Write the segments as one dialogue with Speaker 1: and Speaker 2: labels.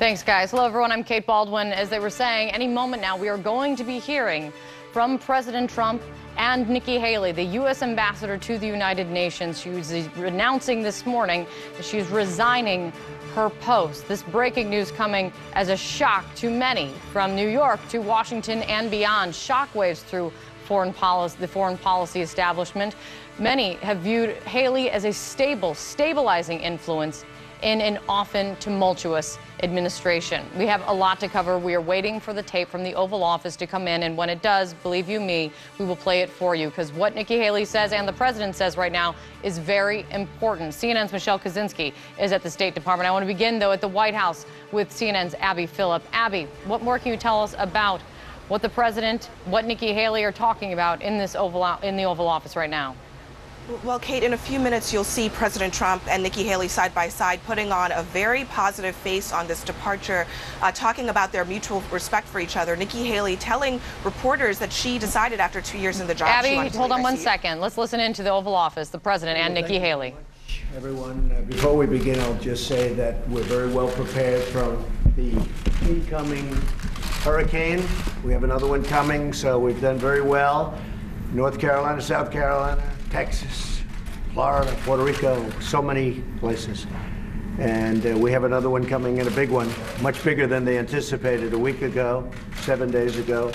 Speaker 1: Thanks, guys. Hello, everyone. I'm Kate Baldwin. As they were saying, any moment now we are going to be hearing from President Trump and Nikki Haley, the U.S. ambassador to the United Nations. She was announcing this morning that she's resigning her post. This breaking news coming as a shock to many, from New York to Washington and beyond. Shockwaves through the foreign policy establishment. Many have viewed Haley as a stabilizing influence in an often tumultuous administration. We have a lot to cover. We are waiting for the tape from the Oval Office to come in, and when it does, believe you me, we will play it for you, because what Nikki Haley says and the president says right now is very important. CNN's Michelle Kaczynski is at the State Department. I want to begin, though, at the White House with CNN's Abby Phillip. Abby, what more can you tell us about what the president, what Nikki Haley are talking about in the Oval Office right now?
Speaker 2: Well, Kate, in a few minutes, you'll see President Trump and Nikki Haley side by side, putting on a very positive face on this departure, talking about their mutual respect for each other. Nikki Haley telling reporters that she decided after 2 years in the job.
Speaker 1: Abby, hold on one second. Let's listen into the Oval Office, the president and Nikki Haley.
Speaker 3: Everyone, before we begin, I'll just say that we're very well prepared from the incoming hurricane. We have another one coming, so we've done very well. North Carolina, South Carolina, Texas, Florida, Puerto Rico, so many places. And we have another one coming in, a big one, much bigger than they anticipated a week ago, 7 days ago.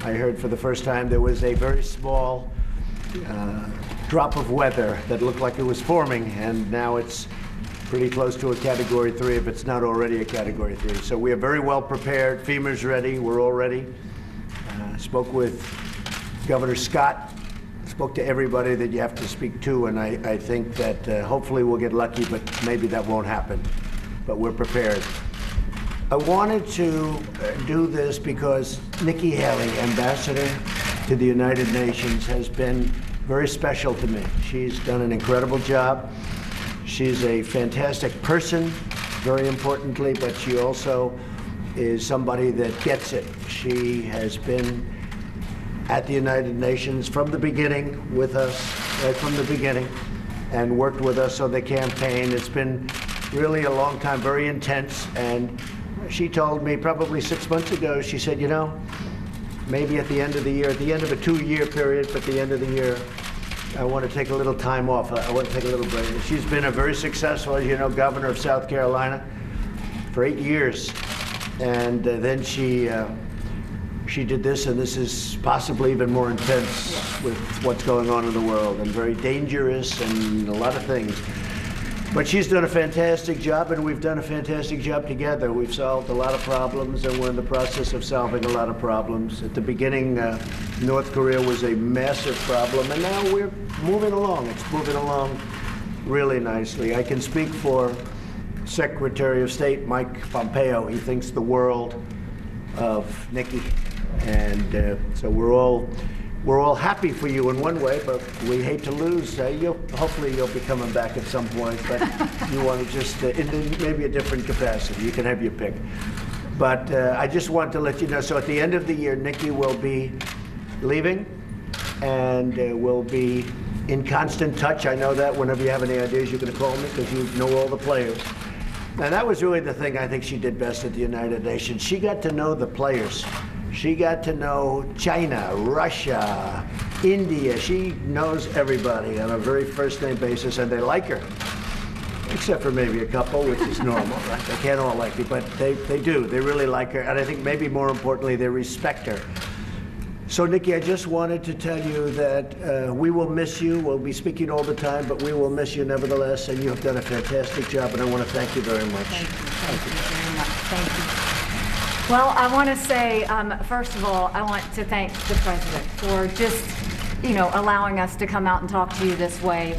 Speaker 3: I heard for the first time there was a very small drop of weather that looked like it was forming, and now it's pretty close to a Category 3, if it's not already a Category 3. So we are very well prepared. FEMA's ready. We're all ready. Spoke with Governor Scott. Spoke to everybody that you have to speak to, and I think that hopefully we'll get lucky, but maybe that won't happen. But we're prepared. I wanted to do this because Nikki Haley, ambassador to the United Nations, has been very special to me. She's done an incredible job. She's a fantastic person, very importantly, but she also is somebody that gets it. She has been at the United Nations from the beginning with us, right from the beginning, and worked with us on the campaign. It's been really a long time, very intense, and she told me probably 6 months ago, she said, you know, maybe at the end of the year, at the end of a 2-year period, but at the end of the year, I want to take a little time off. I want to take a little break. She's been a very successful, as you know, governor of South Carolina for 8 years, and then she did this, and this is possibly even more intense with what's going on in the world, and very dangerous and a lot of things. But she's done a fantastic job, and we've done a fantastic job together. We've solved a lot of problems, and we're in the process of solving a lot of problems. At the beginning, North Korea was a massive problem, and now we're moving along. It's moving along really nicely. I can speak for Secretary of State Mike Pompeo. He thinks the world of Nikki. And so we're all happy for you in one way, but we hate to lose. Hopefully you'll be coming back at some point, but you want to just, in maybe a different capacity. You can have your pick. But I just want to let you know, so at the end of the year, Nikki will be leaving, and we'll be in constant touch. I know that whenever you have any ideas, you're going to call me, because you know all the players. And that was really the thing I think she did best at the United Nations. She got to know the players. She got to know China, Russia, India. She knows everybody on a very first-name basis, and they like her. Except for maybe a couple, which is normal, right? They can't all like you, but they do. They really like her, and I think maybe more importantly, they respect her. So, Nikki, I just wanted to tell you that we will miss you. We'll be speaking all the time, but we will miss you nevertheless, and you have done a fantastic job, and I want to thank you very much.
Speaker 4: Thank you very much. Thank you. Well, I want to say, first of all, I want to thank the president for just, allowing us to come out and talk to you this way.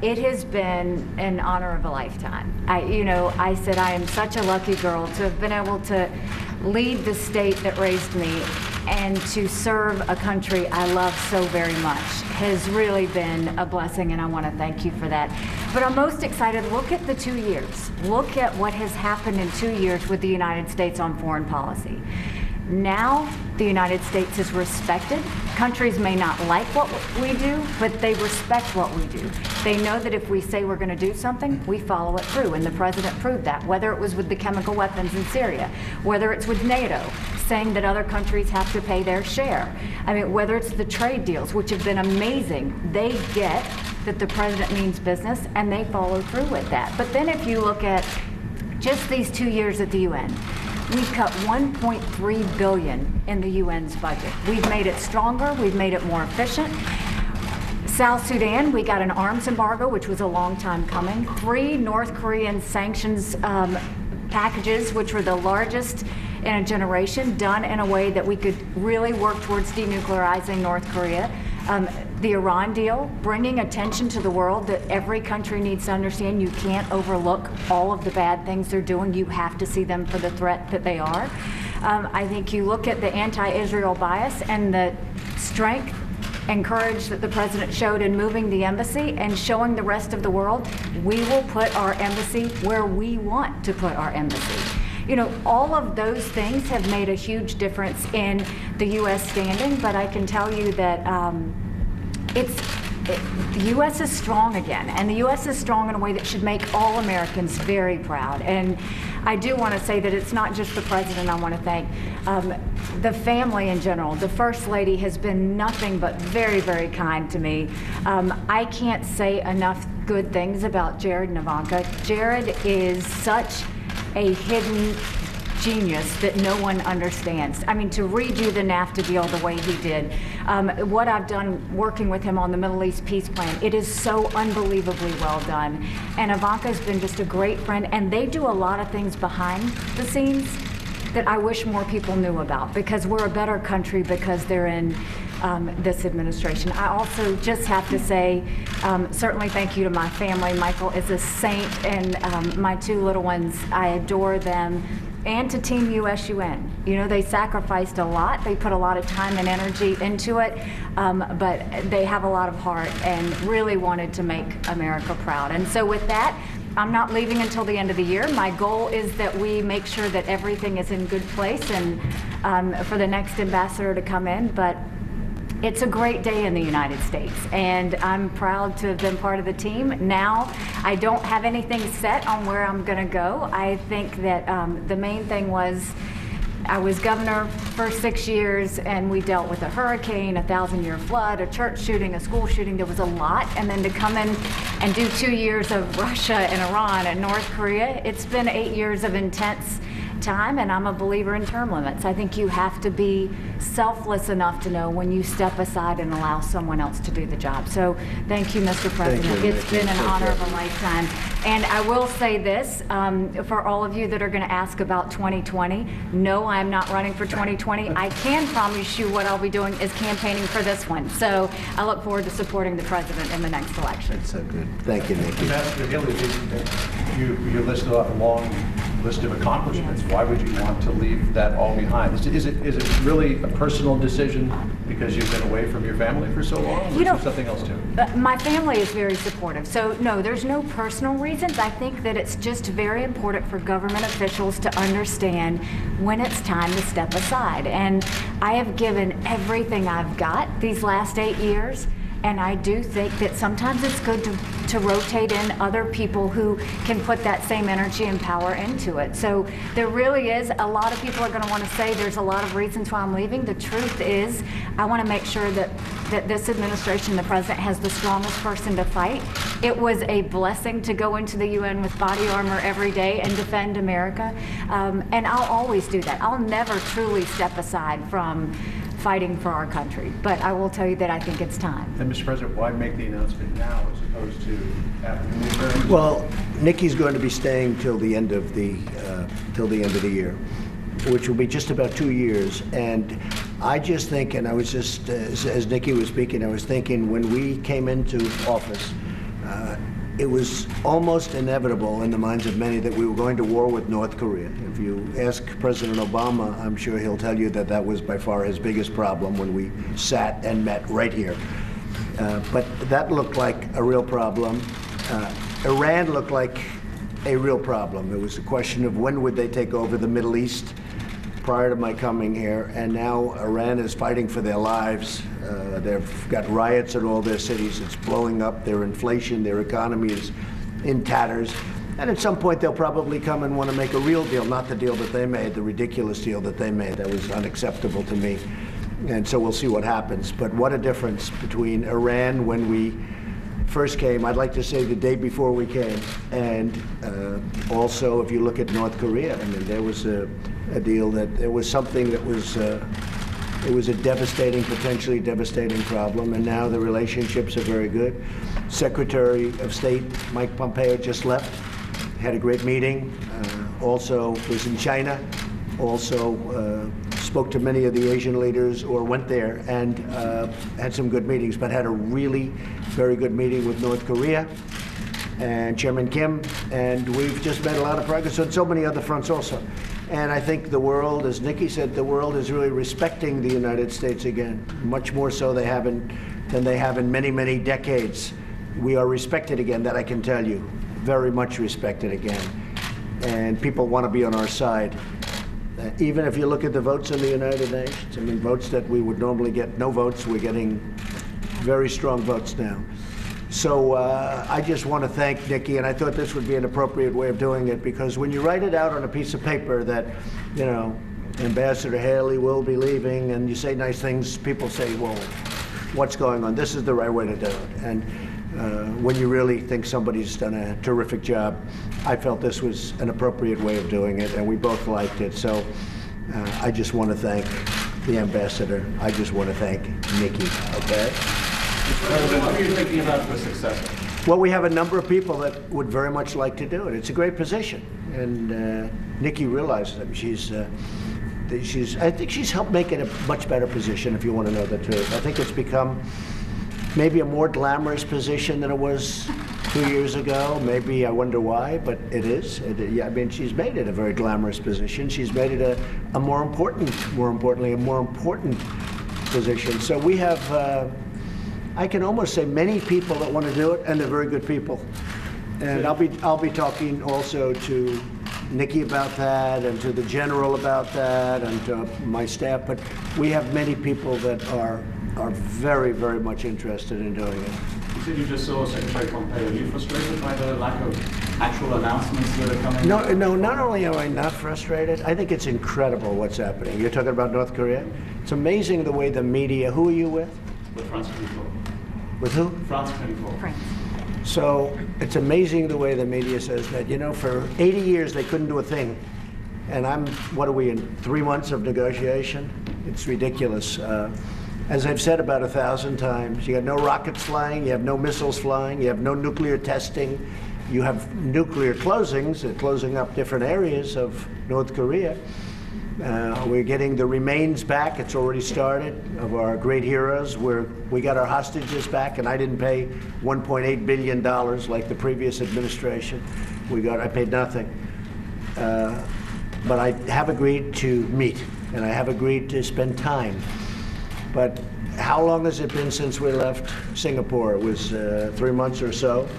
Speaker 4: It has been an honor of a lifetime. I said I am such a lucky girl to have been able to lead the state that raised me and to serve a country I love so very much has really been a blessing, and I want to thank you for that. But I'm most excited, look at the 2 years. Look at what has happened in 2 years with the United States on foreign policy. Now the United States is respected. Countries may not like what we do, but they respect what we do. They know that if we say we're going to do something, we follow it through, and the president proved that, whether it was with the chemical weapons in Syria, whether it's with NATO, saying that other countries have to pay their share. I mean, whether it's the trade deals, which have been amazing, they get that the president means business, and they follow through with that. But then if you look at just these 2 years at the UN, we've cut $1.3 billion in the UN's budget. We've made it stronger, we've made it more efficient. South Sudan, we got an arms embargo, which was a long time coming. 3 North Korean sanctions packages, which were the largest in a generation, done in a way that we could really work towards denuclearizing North Korea. The Iran deal, bringing attention to the world that every country needs to understand you can't overlook all of the bad things they're doing. You have to see them for the threat that they are. I think you look at the anti-Israel bias and the strength and courage that the president showed in moving the embassy and showing the rest of the world, we will put our embassy where we want to put our embassy. You know, all of those things have made a huge difference in the U.S. standing, but I can tell you that the U.S. is strong again, and the U.S. is strong in a way that should make all Americans very proud. And I do want to say that it's not just the president I want to thank. The family in general, the First Lady has been nothing but very, very kind to me. I can't say enough good things about Jared and Ivanka. Jared is such a hidden genius that no one understands. I mean, to redo the NAFTA deal the way he did, what I've done working with him on the Middle East peace plan, it is so unbelievably well done. And Ivanka's been just a great friend, and they do a lot of things behind the scenes that I wish more people knew about, because we're a better country because they're in this administration. I also just have to say, certainly thank you to my family. Michael is a saint, and my 2 little ones, I adore them. And to Team USUN. You know, they sacrificed a lot. They put a lot of time and energy into it, but they have a lot of heart and really wanted to make America proud. And so with that, I'm not leaving until the end of the year. My goal is that we make sure that everything is in good place and for the next ambassador to come in. But it's a great day in the United States, and I'm proud to have been part of the team. Now, I don't have anything set on where I'm going to go. I think that the main thing was I was governor for 6 years, and we dealt with a hurricane, a 1,000-year flood, a church shooting, a school shooting. There was a lot, and then to come in and do 2 years of Russia and Iran and North Korea, it's been 8 years of intense time, and I'm a believer in term limits. I think you have to be selfless enough to know when you step aside and allow someone else to do the job. So thank you, Mr. President. It's been an honor of a lifetime. And I will say this, for all of you that are going to ask about 2020, no, I'm not running for 2020. I can promise you what I'll be doing is campaigning for this one. So I look forward to supporting the president in the next election.
Speaker 3: That's so good. Thank you, Nikki.
Speaker 5: Ambassador Haley, you listed off a long list of accomplishments. Why would you want to leave that all behind? Is it really a personal decision because you've been away from your family for so long? Or is there something else too?
Speaker 4: My family is very supportive. So no, there's no personal reasons. I think that it's just very important for government officials to understand when it's time to step aside. And I have given everything I've got these last 8 years. And I do think that sometimes it's good to rotate in other people who can put that same energy and power into it. So there really is, a lot of people are going to want to say there's a lot of reasons why I'm leaving. The truth is, I want to make sure that this administration, the president, has the strongest person to fight. It was a blessing to go into the UN with body armor every day and defend America. And I'll always do that. I'll never truly step aside from fighting for our country. But I will tell you that I think it's time.
Speaker 5: And Mr. President, why make the announcement now as opposed to after the midterms?
Speaker 3: Well, Nikki's going to be staying till the end of the year, which will be just about 2 years. And I just think, and I was just, as Nikki was speaking, I was thinking when we came into office, it was almost inevitable in the minds of many that we were going to war with North Korea. If you ask President Obama, I'm sure he'll tell you that that was by far his biggest problem when we sat and met right here. But that looked like a real problem. Iran looked like a real problem. It was a question of when would they take over the Middle East. prior to my coming here, and now Iran is fighting for their lives. They've got riots in all their cities. It's blowing up. Their inflation, their economy is in tatters. And at some point, they'll probably come and want to make a real deal, not the deal that they made, the ridiculous deal that they made. That was unacceptable to me. And so we'll see what happens. But what a difference between Iran when we first came, I'd like to say the day before we came, and also if you look at North Korea, I mean, there was a deal that there was something that was, it was a devastating, potentially devastating problem, and now the relationships are very good. Secretary of State Mike Pompeo just left, had a great meeting, also was in China, also spoke to many of the Asian leaders or went there and had some good meetings, but had a really very good meeting with North Korea and Chairman Kim, and we've just made a lot of progress on so many other fronts also. And I think the world, as Nikki said, the world is really respecting the United States again, much more so than they have in many, many decades. We are respected again, that I can tell you, very much respected again. And people want to be on our side. Even if you look at the votes in the United Nations, I mean, votes that we would normally get no votes, we're getting very strong votes now. So I just want to thank Nikki, and I thought this would be an appropriate way of doing it, because when you write it out on a piece of paper that, you know, Ambassador Haley will be leaving, and you say nice things, people say, well, what's going on? This is the right way to do it. And when you really think somebody's done a terrific job, I felt this was an appropriate way of doing it, and we both liked it. So I just want to thank the ambassador. I just want to thank Nikki, okay?
Speaker 6: What are you thinking about the successor?
Speaker 3: Well, we have a number of people that would very much like to do it. It's a great position, and Nikki realizes it. I think she's helped make it a much better position, if you want to know the truth. I think it's become maybe a more glamorous position than it was 2 years ago. Maybe I wonder why, but it is. Yeah, I mean, she's made it a very glamorous position. She's made it a more importantly, a more important position. So we have, I can almost say, many people that want to do it, and they're very good people. And I'll be talking also to Nikki about that, and to the general about that, and to my staff. But we have many people that are very, very much interested in doing it.
Speaker 6: You said you just saw Secretary Pompeo. Are you frustrated by the lack of actual announcements that are coming?
Speaker 3: No, not only am I not frustrated, I think it's incredible what's happening. You're talking about North Korea? It's amazing the way the media, who are you with?
Speaker 6: With France 24.
Speaker 3: With who?
Speaker 6: France 24.
Speaker 4: France.
Speaker 3: So it's amazing the way the media says that, you know, for 80 years they couldn't do a thing. And what are we in, 3 months of negotiation? It's ridiculous. As I've said about 1,000 times, you have no rockets flying, you have no missiles flying, you have no nuclear testing, you have nuclear closings, closing up different areas of North Korea. We're getting the remains back. It's already started, of our great heroes. We got our hostages back, and I didn't pay $1.8 billion like the previous administration. I paid nothing. But I have agreed to meet, and I have agreed to spend time. But how long has it been since we left Singapore? It was 3 months or so.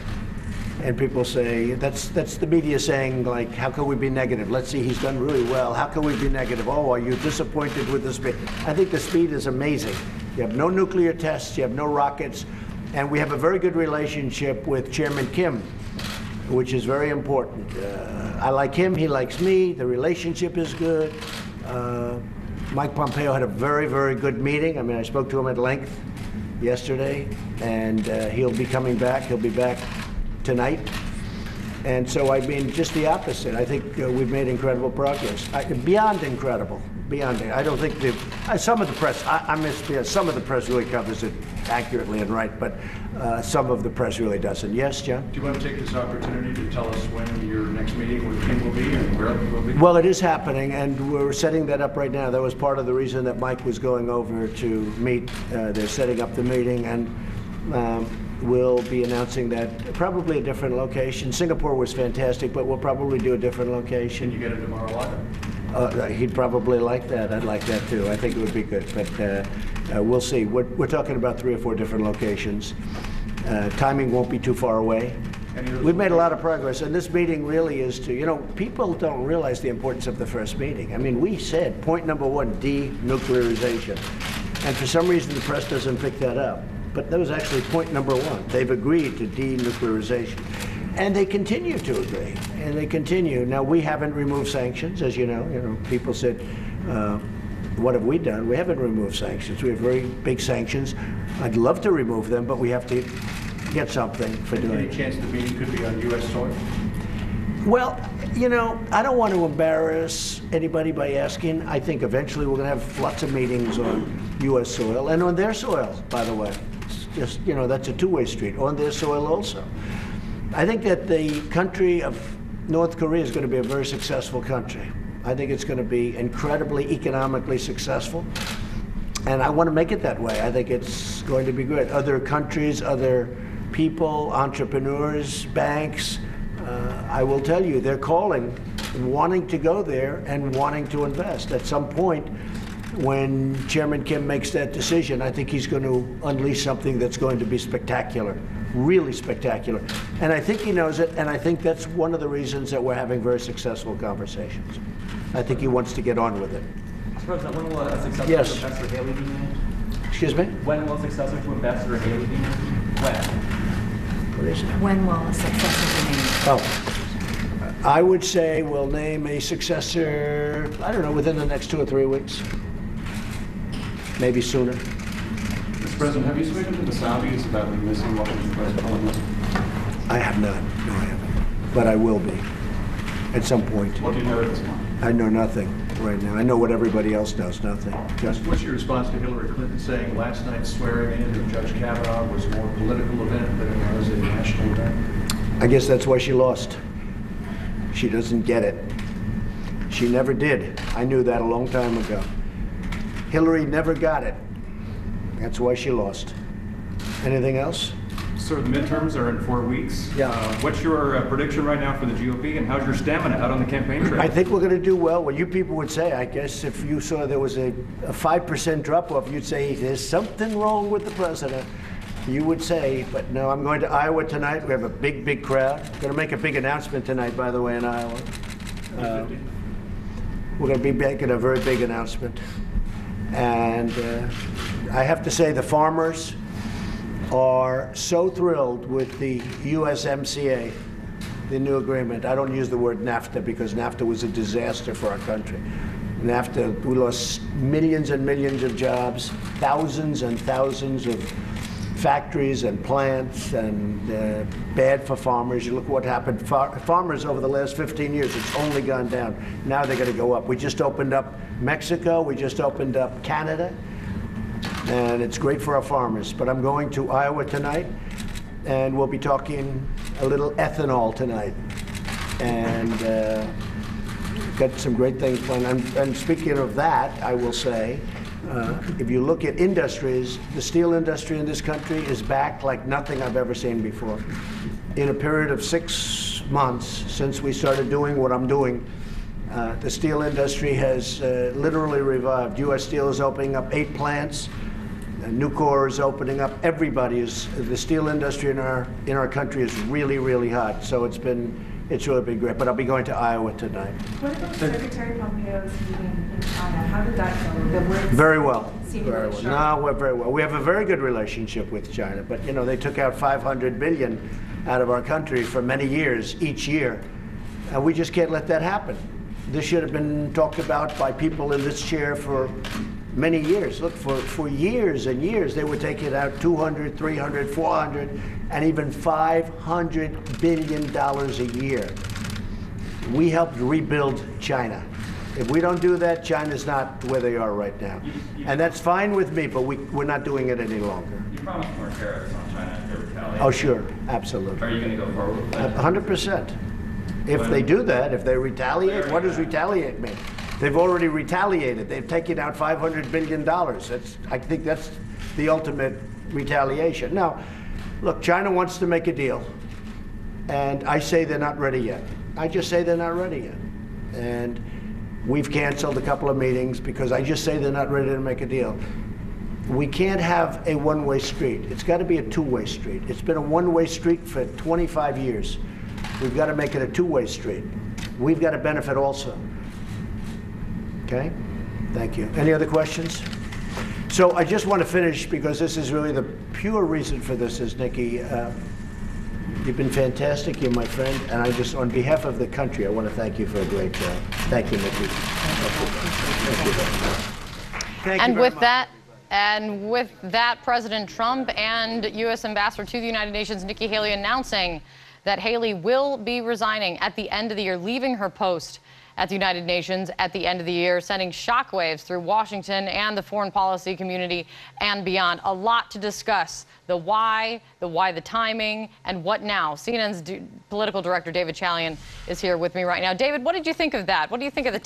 Speaker 3: And people say, that's the media saying, like, how can we be negative? Let's see, he's done really well. How can we be negative? Oh, are you disappointed with the speed? I think the speed is amazing. You have no nuclear tests, you have no rockets, and we have a very good relationship with Chairman Kim, which is very important. I like him, he likes me, the relationship is good. Mike Pompeo had a very, very good meeting. I mean, I spoke to him at length yesterday, and he'll be coming back. He'll be back tonight. And so, I mean, just the opposite. I think we've made incredible progress. Beyond incredible. Beyond it. I don't think some of the press, some of the press really covers it accurately and right, but some of the press really doesn't. Yes, John?
Speaker 5: Do you want to take this opportunity to tell us when your next meeting with Kim will be and where it will be?
Speaker 3: Well, it is happening, and we're setting that up right now. That was part of the reason that Mike was going over to meet. They're setting up the meeting, and we'll be announcing that probably a different location. Singapore was fantastic, but we'll probably do a different location.
Speaker 5: Can you get it tomorrow live?
Speaker 3: He'd probably like that. I'd like that too. I think it would be good, but we'll see. We're talking about 3 or 4 different locations. Timing won't be too far away. We've made a lot of progress, and this meeting really is to, you know, people don't realize the importance of the first meeting. I mean, we said point number one, denuclearization. And for some reason, the press doesn't pick that up. But that was actually point number one. They've agreed to denuclearization. And they continue to agree, and they continue. Now, we haven't removed sanctions, as you know. You know, people said, what have we done? We haven't removed sanctions. We have very big sanctions. I'd love to remove them, but we have to get something for doing it.
Speaker 5: Any chance the meeting could be on U.S. soil?
Speaker 3: Well, you know, I don't want to embarrass anybody by asking. I think eventually we're going to have lots of meetings on U.S. soil and on their soil, by the way. It's just, you know, that's a two-way street, on their soil also. I think that the country of North Korea is going to be a very successful country. I think it's going to be incredibly economically successful. And I want to make it that way. I think it's going to be good. Other countries, other people, entrepreneurs, banks, I will tell you, they're calling, wanting to go there and wanting to invest. At some point, when Chairman Kim makes that decision, I think he's going to unleash something that's going to be spectacular, really spectacular. And I think he knows it, and I think that's one of the reasons that we're having very successmul conversations. I think he wants to get on with it.
Speaker 6: President, when will a successor
Speaker 3: Yes.
Speaker 6: to Ambassador Haley be named?
Speaker 3: Excuse me?
Speaker 6: When will a successor to Ambassador Haley be named? When?
Speaker 3: What is it?
Speaker 4: When will a successor be named?
Speaker 3: Oh, I would say we'll name a successor, I don't know, within the next 2 or 3 weeks. Maybe sooner.
Speaker 6: Mr. President, have you spoken to the Saudis about missing what was President?
Speaker 3: I have not. No, I haven't. But I will be at some point.
Speaker 6: What do you know at this point?
Speaker 3: I know nothing right now. I know what everybody else knows, nothing. Just
Speaker 5: What's your response to Hillary Clinton saying last night's swearing in of Judge Kavanaugh was more political event than it was a national event?
Speaker 3: I guess that's why she lost. She doesn't get it. She never did. I knew that a long time ago. Hillary never got it. That's why she lost. Anything else?
Speaker 7: Sir, the midterms are in 4 weeks.
Speaker 3: Yeah.
Speaker 7: What's your prediction right now for the GOP, and how's your stamina out on the campaign trail?
Speaker 3: I think we're going to do well. What you people would say, I guess, if you saw there was a 5% drop-off, you'd say, there's something wrong with the president. You would say, but no, I'm going to Iowa tonight. We have a big, big crowd. Going to make a big announcement tonight, by the way, in Iowa. We're going to be making a very big announcement. And I have to say the farmers are so thrilled with the USMCA, the new agreement. I don't use the word NAFTA because NAFTA was a disaster for our country. NAFTA, we lost millions and millions of jobs, thousands and thousands of factories and plants, and bad for farmers. You look what happened. Farmers over the last 15 years, it's only gone down. Now they're going to go up. We just opened up Mexico. We just opened up Canada. And it's great for our farmers. But I'm going to Iowa tonight, and we'll be talking a little ethanol tonight. And got some great things planned. And speaking of that, I will say, if you look at industries, the steel industry in this country is back like nothing I've ever seen before. In a period of 6 months since we started doing what I'm doing, the steel industry has literally revived. U.S. Steel is opening up 8 plants. Nucor is opening up. Everybody is. The steel industry in our country is really, really hot. So it's really been great. But I'll be going to Iowa tonight.
Speaker 8: What about Secretary Pompeo's meeting in China? How did that go?
Speaker 3: Very well. Very well. No, we're very well. We have a very good relationship with China. But you know, they took out $500 billion out of our country for many years, each year, and we just can't let that happen. This should have been talked about by people in this chair for many years. Look, for years and years, they were taking out $200, $300, $400, and even $500 billion a year. We helped rebuild China. If we don't do that, China's not where they are right now. And that's fine with me, but we're not doing it any longer.
Speaker 7: You promised more tariffs on China if they retaliate.
Speaker 3: Oh, sure, absolutely.
Speaker 7: Are you going to go forward with that?
Speaker 3: 100%. If they do that, if they retaliate, what does retaliate mean? They've already retaliated. They've taken out $500 billion. I think that's the ultimate retaliation. Now, look, China wants to make a deal, and I say they're not ready yet. I just say they're not ready yet. And we've canceled a couple of meetings because I just say they're not ready to make a deal. We can't have a one-way street. It's got to be a two-way street. It's been a one-way street for 25 years. We've got to make it a two-way street. We've got to benefit also. Okay? Thank you. Any other questions? So I just want to finish, because this is really the pure reason for this, is Nikki, you've been fantastic. You're my friend. And I just, on behalf of the country, I want to thank you for a great job. Thank you, Nikki. Thank you. Thank you
Speaker 1: And
Speaker 3: very
Speaker 1: with
Speaker 3: much.
Speaker 1: that, And with that, President Trump and U.S. Ambassador to the United Nations, Nikki Haley, announcing that Haley will be resigning at the end of the year, leaving her post at the United Nations at the end of the year, sending shockwaves through Washington and the foreign policy community and beyond. A lot to discuss. The why, the timing, and what now. CNN's political director, David Chalian, is here with me right now. David, what did you think of that? What do you think of the